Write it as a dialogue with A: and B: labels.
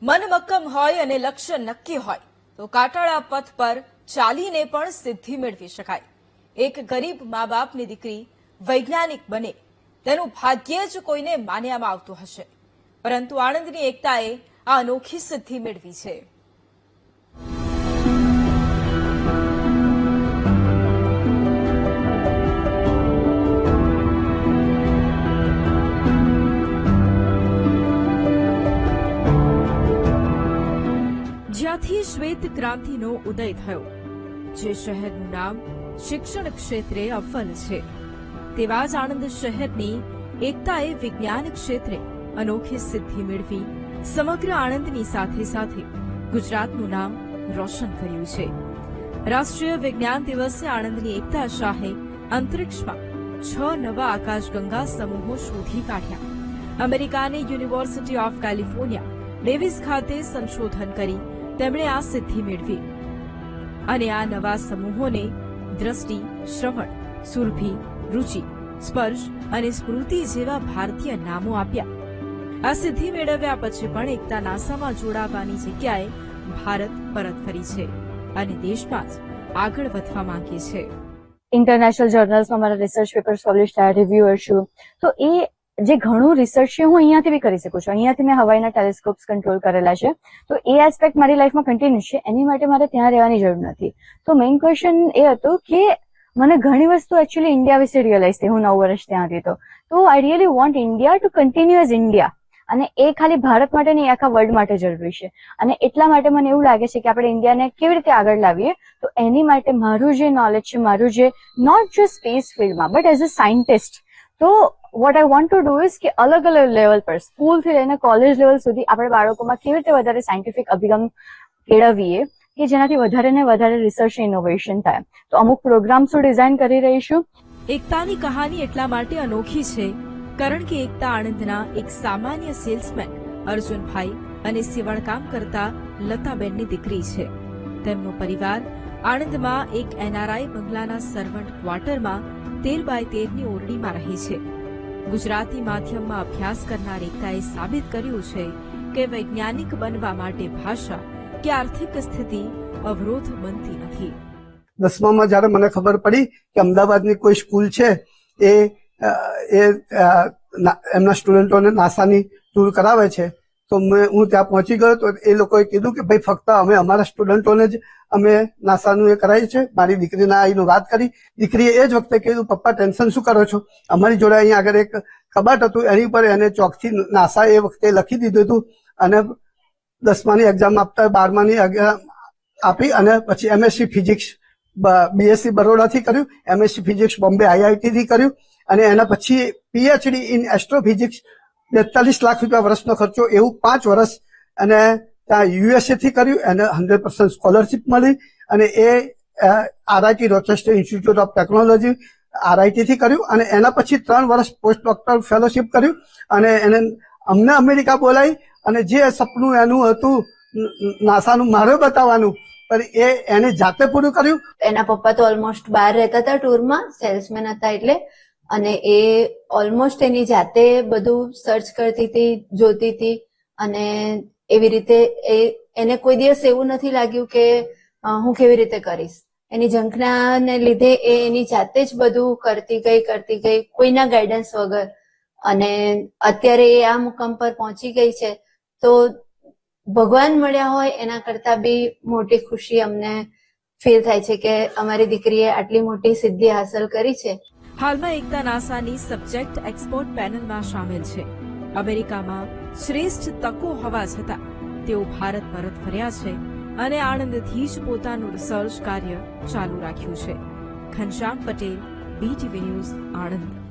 A: મન મક્કમ હોય અને લક્ષ્ય નક્કી હોય તો કાટાળા પથ પર ચાલીને પણ સિદ્ધિ મેળવી શકાય. એક ગરીબ મા બાપની દીકરી વૈજ્ઞાનિક બને તેનું ભાગ્ય જ કોઈને માન્યામાં આવતું હશે, પરંતુ આણંદની એકતાએ આ અનોખી સિદ્ધિ મેળવી છે. જ્યાંથી શ્વેત ક્રાંતિનો ઉદય થયો, જે શહેરનું નામ શિક્ષણ ક્ષેત્રે અવ્વલ છે, તેવા જ આણંદ શહેરની એકતાએ વિજ્ઞાન ક્ષેત્રે અનોખી સિદ્ધિ મેળવી સમગ્ર આણંદની સાથે સાથે ગુજરાતનું નામ રોશન કર્યું છે. રાષ્ટ્રીય વિજ્ઞાન દિવસે આણંદની એકતા શાહે અંતરિક્ષમાં 6 નવા આકાશગંગા સમૂહો શોધી કાઢ્યા. અમેરિકાની યુનિવર્સિટી ઓફ કેલિફોર્નિયા ડેવિસ ખાતે સંશોધન કરી તેમણે આ સિદ્ધિ મેળવી અને આ નવા સમૂહોને દ્રષ્ટિ, શ્રવણ, સુરભી, રુચિ, સ્પર્શ અને સ્મૃતિ જેવા ભારતીય નામો આપ્યા. આ સિદ્ધિ મેળવ્યા પછી પણ એકતા નાસામાં જોડાવાની જગ્યાએ ભારત પરત ફરી છે અને દેશમાં જ આગળ વધવા માંગે છે.
B: ઇન્ટરનેશનલ જર્નલ્સમાં મારા રિસર્ચ પેપર્સ પબ્લિશ થયા, રિવ્યુઅર છું, તો એ જે ઘણું રિસર્ચ છે હું અહીંયાથી બી કરી શકું છું. અહીંયાથી મેં હવાઈના ટેલિસ્કોપ્સ કંટ્રોલ કરેલા છે, તો એ એસ્પેક્ટ મારી લાઈફમાં કન્ટિન્યુઅસ છે. એની માટે મારે ત્યાં રહેવાની જરૂર નથી. તો મેઇન ક્વેશ્ચન એ હતો કે મને ઘણી વસ્તુ એકચ્યુઅલી ઇન્ડિયા વિશે રિયલાઇઝ થઈ. હું 9 વર્ષ ત્યાં હતી તો I really want India to continue as India, અને એ ખાલી ભારત માટે નહીં, આખા વર્લ્ડ માટે જરૂરી છે. અને એટલા માટે મને એવું લાગે છે કે આપણે ઇન્ડિયાને કેવી રીતે આગળ લાવીએ, તો એની માટે મારું જે નોલેજ છે, મારું જે નોટ જસ્ટ સ્પેસ ફિલ્ડમાં બટ એઝ અ સાયન્ટિસ્ટ, તો what I want to do is કે અલગ અલગ લેવલ પર, સ્કૂલથી લઈને કોલેજ લેવલ સુધી આપણે બાળકોમાં કેવી રીતે વધારે સાયન્ટિફિક અભિગમ કેળવીએ કે જેનાથી વધારે ને વધારે રિસર્ચ ઇનોવેશન થાય. તો અમુક પ્રોગ્રામ્સ ડિઝાઇન કરી રહીશું.
A: એકતાની કહાની એટલા માટે અનોખી છે કારણ કે એકતા આણંદના એક સામાન્ય સેલ્સમેન અર્જુનભાઈ અને સીવણકામ કરતા લતાબેનની દીકરી છે. તેમનો પરિવાર આણંદમાં એક એનઆરઆઈ બંગલાના સર્વન્ટ ક્વાર્ટરમાં 13x13ની ઓરડીમાં રહે છે. ગુજરાતી માધ્યમમાં અભ્યાસ કરનાર એકતાએ સાબિત કર્યું છે કે વૈજ્ઞાનિક બનવા માટે ભાષા કે આર્થિક સ્થિતિ અવરોધ બનતી નથી.
C: 10મામાં જયારે મને ખબર પડી કે અમદાવાદની કોઈ સ્કૂલ છે એ એમના સ્ટુડન્ટોને નાસાની ટૂર કરાવે છે, તો હું ત્યાં પહોંચી ગયો. તો એ લોકોએ કીધું કે ભાઈ ફક્ત અમે અમારા સ્ટુડન્ટોને જ અમે નાસાનું એ કરાવી છે. મારી દીકરીને આવીને વાત કરી. દીકરીએ એ જ વખતે કીધું, પપ્પા ટેન્શન શું કરો છો? અમારી જોડે અહીંયા આગળ એક કબાટ હતું, એની પર એને ચોકથી નાસા એ વખતે લખી દીધું હતું. અને 10માની એક્ઝામ આપતા 12માની એક્ઝામ આપી અને પછી એમએસસી ફિઝિક્સ બીએસસી બરોડાથી કર્યું, એમએસસી ફિઝિક્સ બોમ્બે આઈઆઈટીથી કર્યું અને એના પછી પીએચડી ઇન એસ્ટ્રોફિઝિક્સ 42 લાખ રૂપિયા વર્ષનો ખર્ચો, એવું 5 વર્ષ અને ત્યાં યુએસએ થી કર્યું. એને 100% સ્કોલરશીપ મળી અને એ આરઆઈટી રોચેસ્ટર ઇન્સ્ટિટ્યૂટ ઓફ ટેકનોલોજી આરઆઈટી થી કર્યું અને એના પછી 3 વર્ષ પોસ્ટ ડોક્ટરલ ફેલોશિપ કર્યું અને એને અમને અમેરિકા બોલાવી અને જે સપનું એનું હતું નાસાનું મારે બતાવવાનું, પણ એને જાતે પૂરું કર્યું.
D: એના પપ્પા તો ઓલમોસ્ટ બહાર રહેતા હતા ટૂરમાં, સેલ્સમેન હતા એટલે, અને એ ઓલમોસ્ટ એની જાતે બધું સર્ચ કરતી હતી, જોતી હતી અને એવી રીતે એને કોઈ દિવસ એવું નથી લાગ્યું કે હું કેવી રીતે કરીશ. એની ઝંખનાને લીધે એ એની જાતે જ બધું કરતી ગઈ, કોઈના ગાઈડન્સ વગર. અને અત્યારે એ આ મુકામ પર પહોંચી ગઈ છે, તો ભગવાન મળ્યા હોય એના કરતા બી મોટી ખુશી અમને ફીલ થાય છે કે અમારી દીકરીએ આટલી મોટી સિદ્ધિ હાંસલ કરી છે.
A: હાલમાં એકતા નાસાની સબ્જેક્ટ એક્સપોર્ટ પેનલમાં સામેલ છે. અમેરિકામાં શ્રેષ્ઠ તકો હોવા છતાં તેઓ ભારત પરત ફર્યા છે અને આણંદથી જ પોતાનું રિસર્ચ કાર્ય ચાલુ રાખ્યું છે. Ghanshyam Patel, BTV news, Anand.